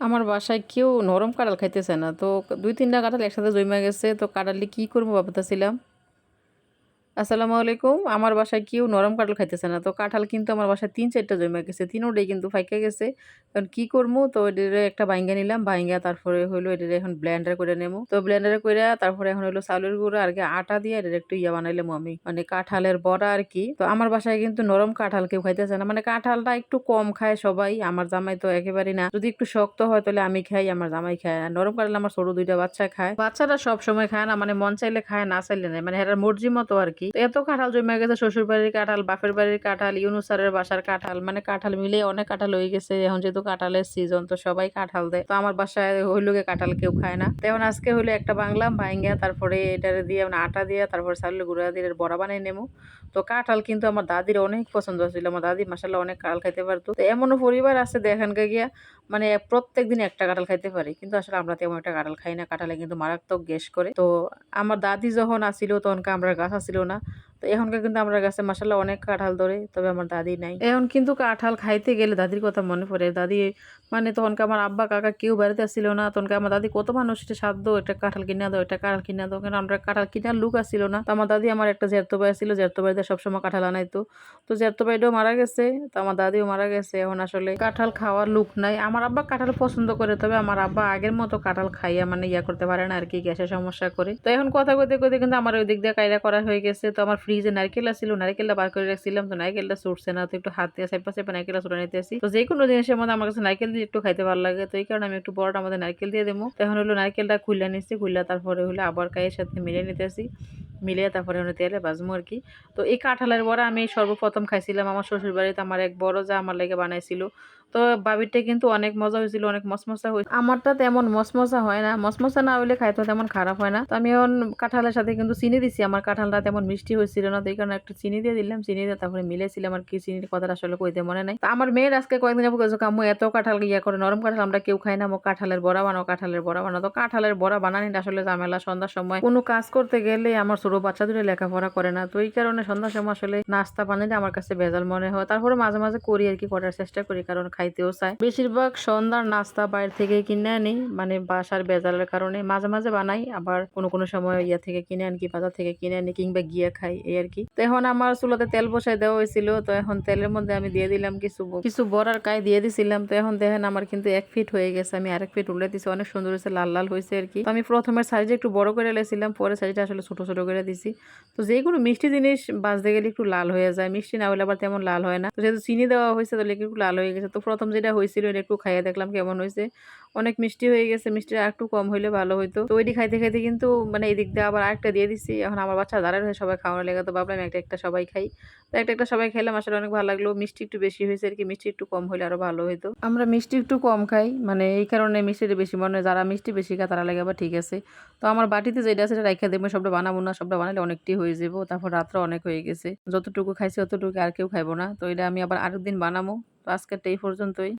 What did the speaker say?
আমার বাসায় কেউ নরম কাঁঠাল খাইতেছে না। তো ২-৩ টা কাঁঠাল একসাথে জইমা গেছে। তো কাঁঠাল দিয়ে কি করবো ভাবতেছিলাম। আসসালামু আলাইকুম। আমার বাসায় কেউ নরম কাঁঠাল খাইতেছে না। তো কাঁঠাল কিন্তু আমার বাসায় ৩-৪ টা জইমা গেছে। ৩ ওটাই কিন্তু ফাইকা গেছে। এখন কি করমু? তো এটারে একটা বাইঙ্গা নিলাম। বাইঙ্গা তারপরে হইলো এটারে এখন ব্লেন্ডার করে নেমু। তো ব্লেন্ডারে কইরা তারপরে এখন হইলো চাউলের গুঁড়া আর কি আটা দিয়ে এটারে একটু বানাইলামু আমি। মানে কাঁঠালের বড়া আরকি। তো আমার বাসায় কিন্তু নরম কাঁঠাল কেউ খাইতেছে না। মানে কাঁঠালটা একটু কম খায় সবাই। আমার জামাই তো একেবারেই না। যদি একটু শক্ত হয় তাহলে আমি খাই, আমার জামাই খায়। আর নরম কাঁঠাল আমার ছোট ২ টা বাচ্চা খায়। বাচ্চারা সবসময় খায় না। মানে মন চাইলে খায়, না চাইলে নাই। মানে এরার মর্জি মতো আরকি। তো এত কাঁঠাল জমে গেছে, শ্বশুরবাড়ির কাঁঠাল, বাপের বাড়ির কাঁঠাল, ইউনুস স্যারের বাসার কাঁঠাল, মানে কাঁঠাল মিলিয়ে অনেক কাঁঠাল হয়ে গেছে। এখন যেহেতু কাঁঠালের সিজন তো সবাই কাঁঠাল দেয়। তো আমার বাসায় হইলো গিয়ে কাঁঠাল কেউ খায় না। তো এখন আজকে হইলো একটা বাংলাম ভাইঙ্গা তারপরে এটারে দিয়ে মানে আটা দিয়ে তারপরে চাউলের গুঁড়া দিয়ে এর বড়া বানিয়ে নেবো। তো কাঁঠাল কিন্তু আমার দাদির অনেক পছন্দ ছিল। আমার দাদি মাশাআল্লাহ অনেক কাঁঠাল খাইতে পারতো। তো এমনও পরিবার আছে দেখেন গিয়া মানে প্রত্যেকদিন একটা কাঁঠাল খাইতে পারি। কিন্তু আসলে আমরা তেমন একটা কাঁঠাল খাই না। কাঁঠালে কিন্তু মারাত্মক গ্যাস করে। তো আমার দাদি যখন আছিল তখনকার আমরা গাছ আছিল না। তো এখনকার কিন্তু আমরা গাছে মাশাআল্লাহ অনেক কাঁঠাল ধরে। তবে আমার দাদি নাই। এখন কিন্তু কাঁঠাল খাইতে গেলে দাদির কথা মনে পড়ে। দাদি মানে তখনকার আমার আব্বা কাকা কেউ বাড়িতে ছিল না। তখনকার আমার দাদি কত মানুষের সাধ্য একটা কাঁঠাল কিনা দাও, একটা কাঁঠাল কিনা দাও। কারণ আমরা কাঁঠাল কিনার লোক আসছিল না। তো আমার দাদি আমার একটা জেঠতো ভাই ছিল। জেঠতো ভাইদের সবসময় কাঁঠাল আনাইতো। তো জেঠতো ভাইটাও মারা গেছে। তো আমার দাদিও মারা গেছে। এখন আসলে কাঁঠাল খাওয়ার লোক নাই। আমার আব্বা কাঁঠাল পছন্দ করে। তবে আমার আব্বা আগের মতো কাঁঠাল খাইয়া মানে করতে পারে না আরকি, গ্যাসের সমস্যা করে। তো এখন কথা কইতে কইতে কিন্তু আমার ওই দিক দিয়ে কায়রা করা হয়ে গেছে। তো আমার ফ্রিজে নারকেল আছিল, নারকেলটা বার করে রাখছিলাম। তো নারকেলটা ছুটছে না। তো একটু হাত দিয়ে চেপা চেপা নারকেলটা ছুটে নিতেছি। তো যেকোনো জিনিসের মধ্যে আমার কাছে নারকেল দিয়ে একটু খাইতে ভালো লাগে। তো এই কারণে আমি একটু বড়টার মধ্যে নারকেল দিয়ে দেবো। তো এখন হলো নারকেলটা খুইলা নিচ্ছি। খুইলা তারপরে হলো আবার কাইয়ের সাথে মিলিয়ে নিতেছি। মিলিয়ে তারপরে হলো তেলে ভাজবো আরকি। তো এই কাঁঠালের বড়া আমি সর্বপ্রথম খাইছিলাম আমার শ্বশুরবাড়িতে। আমার এক বড় যা আমার লেগে বানাইছিল। তো বাবিরটা কিন্তু অনেক মজা হয়েছিল, অনেক মচমচা হয়েছিল। আমারটা তেমন মচমচা হয় না। মচমচা না হইলে খাইতে তেমন খারাপ হয় না। তো আমি এখন কাঁঠালের সাথে কিন্তু চিনি দিছি। আমার কাঁঠালটা তেমন মিষ্টি হয়েছিল না। তো এই কারণে একটু চিনি দিয়ে দিলাম। চিনি দিয়ে তারপরে মিলেছিলাম আর কি। চিনির কথাটা আসলে কইতে মনে নাই। তো আমার মেয়ের আজকে কয়েকদিন যাবো কইছে আম্মু এত কাঁঠাল করে নরম কাঁঠাল আমরা কেউ খাই না। কাঁঠালের বড়া বানাও, কাঁঠালের বড়া বানাও। তো কাঁঠালের বড়া বানানিটা আসলে ঝামেলা। সন্ধ্যার সময় কোনো কাজ করতে গেলে আমার ছোট বাচ্চা দুটো লেখাপড়া করে না। তো এই কারণে সন্ধ্যার সময় আসলে নাস্তা বানাইলে আমার কাছে ভেজাল মনে হয়। তারপরে মাঝে মাঝে করি আর কি, করার চেষ্টা করি, কারণ খাইতেও চাই। বেশিরভাগ সন্ধ্যার নাস্তা বাইরে থেকে কিনে আনি, মানে বাসার ভেজালের কারণে। মাঝে মাঝে বানাই, আবার কোনো সময় থেকে কিনে আনি, কি বাজার থেকে কিনে আনি, কিংবা গিয়ে খাই এই আর কি। তো এখন আমার চুলাতে তেল বসাই দেওয়া হয়েছিল। তো এখন তেলের মধ্যে আমি দিয়ে দিলাম কিছু বড়ার কাই দিয়ে দিছিলাম। তো এখন দেখেন আমার কিন্তু 1 ফিট হয়ে গেছে। আমি আরেক ফিট উল্টে দিছি, অনেক সুন্দর হয়েছে, লাল লাল হয়েছে আর কি। তো আমি প্রথমের সাইজে একটু বড় করে লেছিলাম, পরে সাইজটা আসলে ছোট ছোট করে দিছি। তো যে কোনো মিষ্টি জিনিস বাজতে গেলে একটু লাল হয়ে যায়, মিষ্টি না হলে আবার তেমন লাল হয় না। তো যেহেতু চিনি দেওয়া হয়েছে তাহলে একটু লাল হয়ে গেছে। তো প্রথম যেটা হয়েছিল এটা একটু খাইয়ে দেখলাম কেমন হয়েছে। অনেক মিষ্টি হয়ে গেছে, মিষ্টি একটু কম হইলে ভালো হইতো। তো ওইটি খাইতে খাইতে কিন্তু মানে এই দিক দিয়ে আবার আরেকটা দিয়ে দিছি। এখন আমার বাচ্চা দাঁড়ায় হয়ে সবাই খাওয়ানো লেগে, তো ভাবলাম একটা একটা সবাই খাই। তো একটা একটা সবাই খেলাম, আসলে অনেক ভালো লাগলো। মিষ্টি একটু বেশি হয়েছে আর কি, মিষ্টি একটু কম হলে আরো ভালো হইতো। আমরা মিষ্টি একটু কম খাই, মানে এই কারণে মিষ্টিটা বেশি মনে হয়। যারা মিষ্টি বেশি খায় তারা লাগে আবার ঠিক আছে। তো আমার বাটিতে যেটা আছে সেটা রাইখা দেবো, সবটা বানাবো না, সবটা বানালে অনেকটি হয়ে যাবো। তারপর রাত্রে অনেক হয়ে গেছে, যতটুকু খাইছি অতটুকু আর কেউ খাইবো না। তো এটা আমি আবার আরেকদিন বানাবো। তো আজকেরটা এই পর্যন্তই।